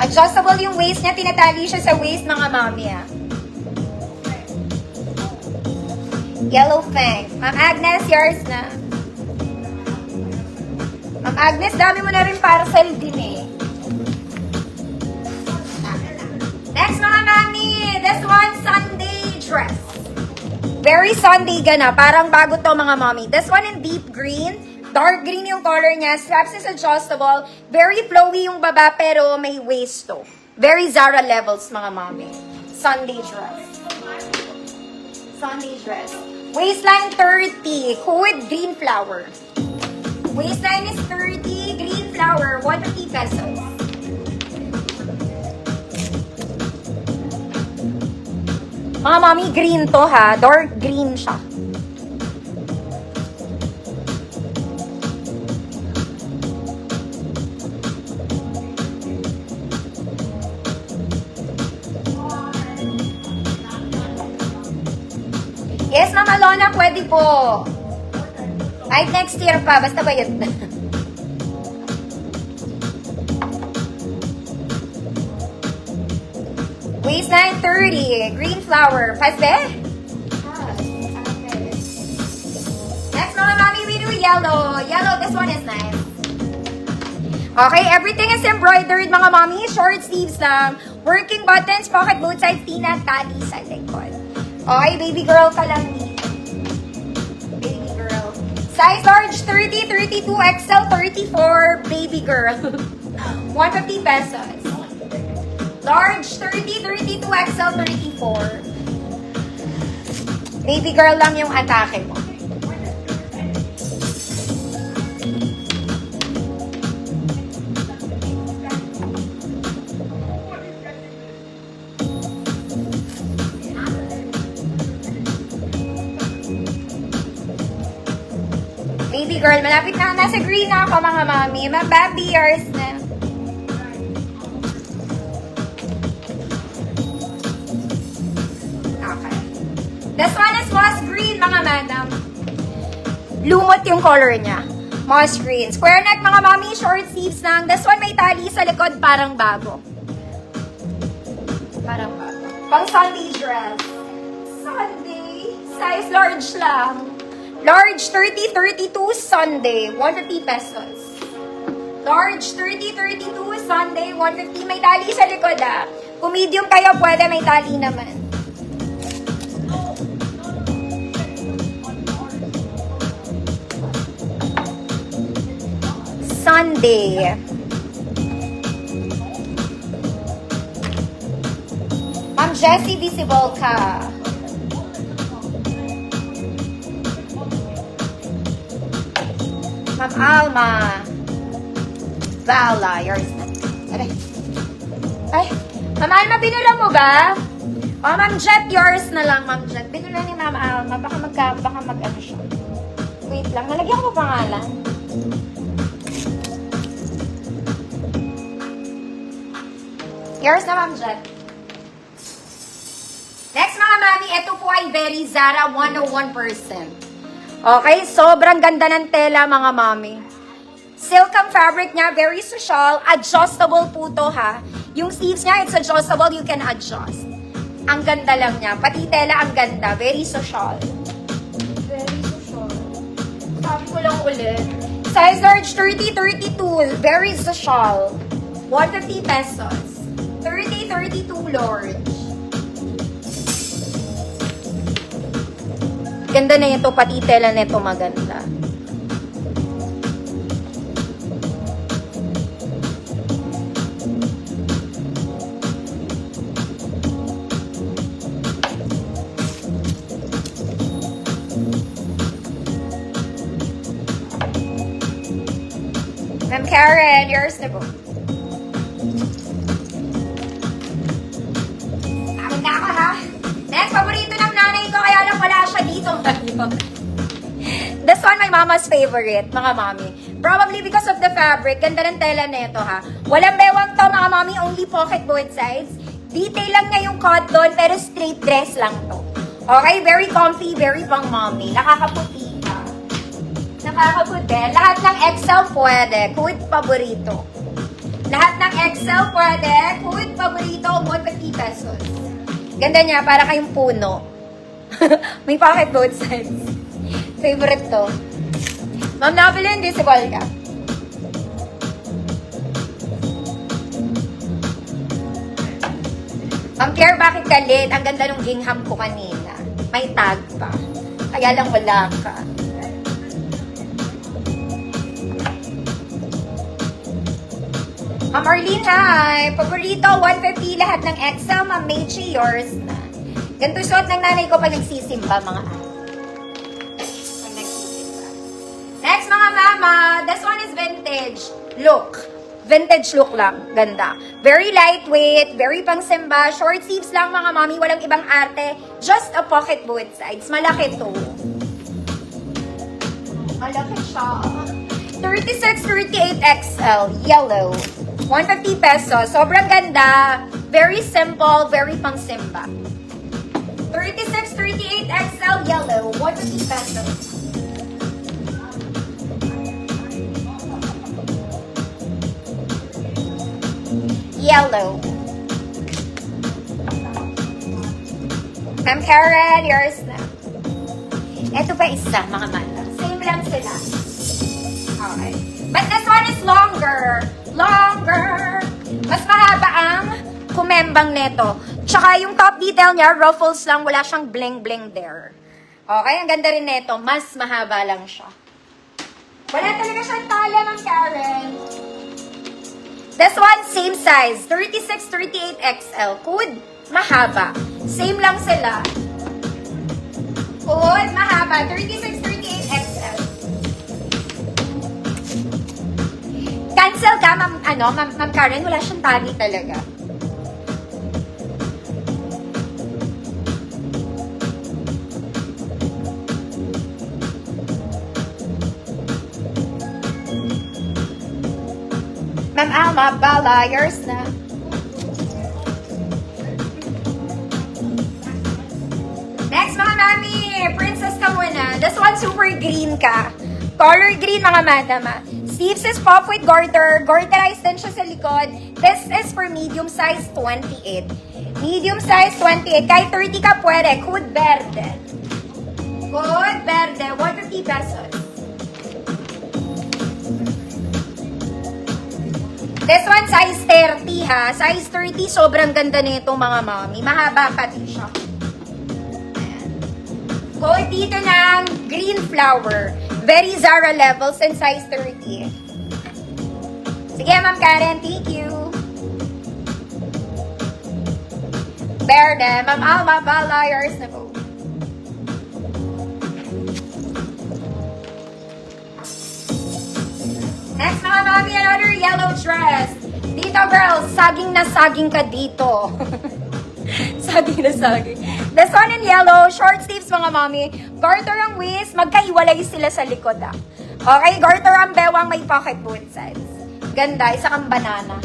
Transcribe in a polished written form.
Adjustable yung waist niya, tinatali siya sa waist mga mami ah. Yellow Fang. Ma'am Agnes, yours na. Ma'am Agnes, dami mo na rin parcel din eh. Next mga mami, this one, Sunday dress. Very Sunday gana, parang bago to mga mami. This one in deep green. Dark green yung color niya. Straps is adjustable. Very flowy yung baba pero may waist to. Very Zara levels mga mami. Sunday dress. Sunday dress. Waistline 30. With green flower. Waistline is 30. Green flower. 150 pesos. Mga mami, green to ha. Dark green siya. Yes, Mama Lona, pwede po. Kahit next year pa, basta bayad na. Waistline 30, green flower. Pasbe? Next, Mama Mami, we do yellow. Yellow, this one is nice. Okay, everything is embroidered, mga mami. Short sleeves lang. Working buttons, pocket both sides, tina, tali sa likod. Okay, baby girl ka lang dito. Baby girl. Size large, 30, 32, XL, 34, baby girl. 150 pesos. Large, 30, 32, XL, 34. Baby girl lang yung atake mo. Baby girl, malapit na. Nasa green na ako, mga mami. Mga baby yours na. Okay. This one is moss green, mga madam. Lumot yung color niya. Moss green. Square neck, mga mami. Short sleeves lang. This one may tali sa likod, parang bago. Parang bago. Pang Sunday dress. Sunday. Size large lang. Large, 30, 32, Sunday, 150 pesos. Large, 30, 32, Sunday, 150. May tali sa likod ah. Kung medium kayo, pwede may tali naman. Sunday. Ma'am Jessie, visible ka. Ma'am Alma. Vala, yours na. Ay, Ma'am Alma, binula mo ba? O, Ma'am Jet, yours na lang, Ma'am Jet. Binula ni Ma'am Alma. Baka mag-ano siya. Wait lang, nalagyan ko pangalan. Yours na, Ma'am Jet. Next, mga mami, ito po ay very Zara 101%. Okay, sobrang ganda ng tela, mga mami. Silk ang fabric niya, very social. Adjustable po to, ha. Yung sleeves niya, it's adjustable, you can adjust. Ang ganda lang niya. Pati tela, ang ganda. Very social. Very social. Sabi ko lang ulit. Size large, 30, 32. Very social. 150 pesos. 30, 32 large. Ganda na ito, pati tela nito maganda. Ma'am Karen, yours na po. Amin na ako ha. Next, paborito ng nanay ko, kaya lang wala siya dito. This one, my mama's favorite, mga mami. Probably because of the fabric. Ganda ng tela na ito, ha. Walang bewang to, mga mami. Only pocket both sides. Detail lang niya yung cotton, pero straight dress lang to. Okay, very comfy, very pang mommy. Nakakaputi ka. Nakakaputi. Lahat ng XL pwede. Kuwit paborito. Lahat ng XL pwede. Kuwit paborito, 150 pesos. Ganda niya, para kayong puno. May pocket both sides. Favorite to. Ma'am, nakabili invisible ka. Ma'am Claire, bakit galit? Ang ganda ng gingham ko kanina. May tag pa. Kaya lang wala ka. Ma'am Arlene, hi! Paborito, 150 lahat ng XL. Ma'am Mechi, yours na. Ganito suot ng nanay ko pag nagsisimba, mga Pag nagsisimba. Next, mga mama. This one is vintage look. Vintage look lang. Ganda. Very lightweight, very pang simba. Short sleeves lang, mga mami. Walang ibang arte. Just a pocket both sides. Malaki to. Malaki siya. 36-38 XL. Yellow. 150 pesos. Sobrang ganda. Very simple. Very pang simba. 36-38 XL. Yellow. 150 pesos. Yellow. Ma'am Karen, yours na. Ito pa isa, mga mata. Same lang sila. Okay. But this one is longer. Longer. Mas mahaba ang kumembang neto. Tsaka yung top detail niya, ruffles lang. Wala siyang bling-bling there. Okay, ang ganda rin neto. Mas mahaba lang siya. Wala talaga siyang tala, Ma'am Karen. This one, same size. 36-38 XL. Good. Mahaba. Same lang sila. Good. Mahaba. 36-38 XL. Cancel ka, Ma'am Karen. Wala siyang tali talaga. Ma'am Alma, Bala, yours na. Next, mga mami, princess ka muna. This one, super green ka. Color green, mga madama. Sleeves is pop with garter. Garterized din siya sa likod. This is for medium size 28. Medium size 28. Kahit 30 ka pwede. Hood verde. Hood verde. 150 pesos. This one, size 30 ha. Size 30, sobrang ganda nito mga mami. Mahaba pati siya. Gold dito ng green flower. Very Zara levels and size 30. Sige, Ma'am Karen. Thank you. Verde. Ma'am Alma, Bala, yours na po. Next, mga mami, another yellow dress. Dito, girls, saging na saging ka dito. Saging na saging. This one in yellow, short sleeves, mga mami. Garter ang waist, magkahiwalay sila sa likod, ah. Okay, garter ang bewang, may pocket both sides. Ganda, isa kang banana.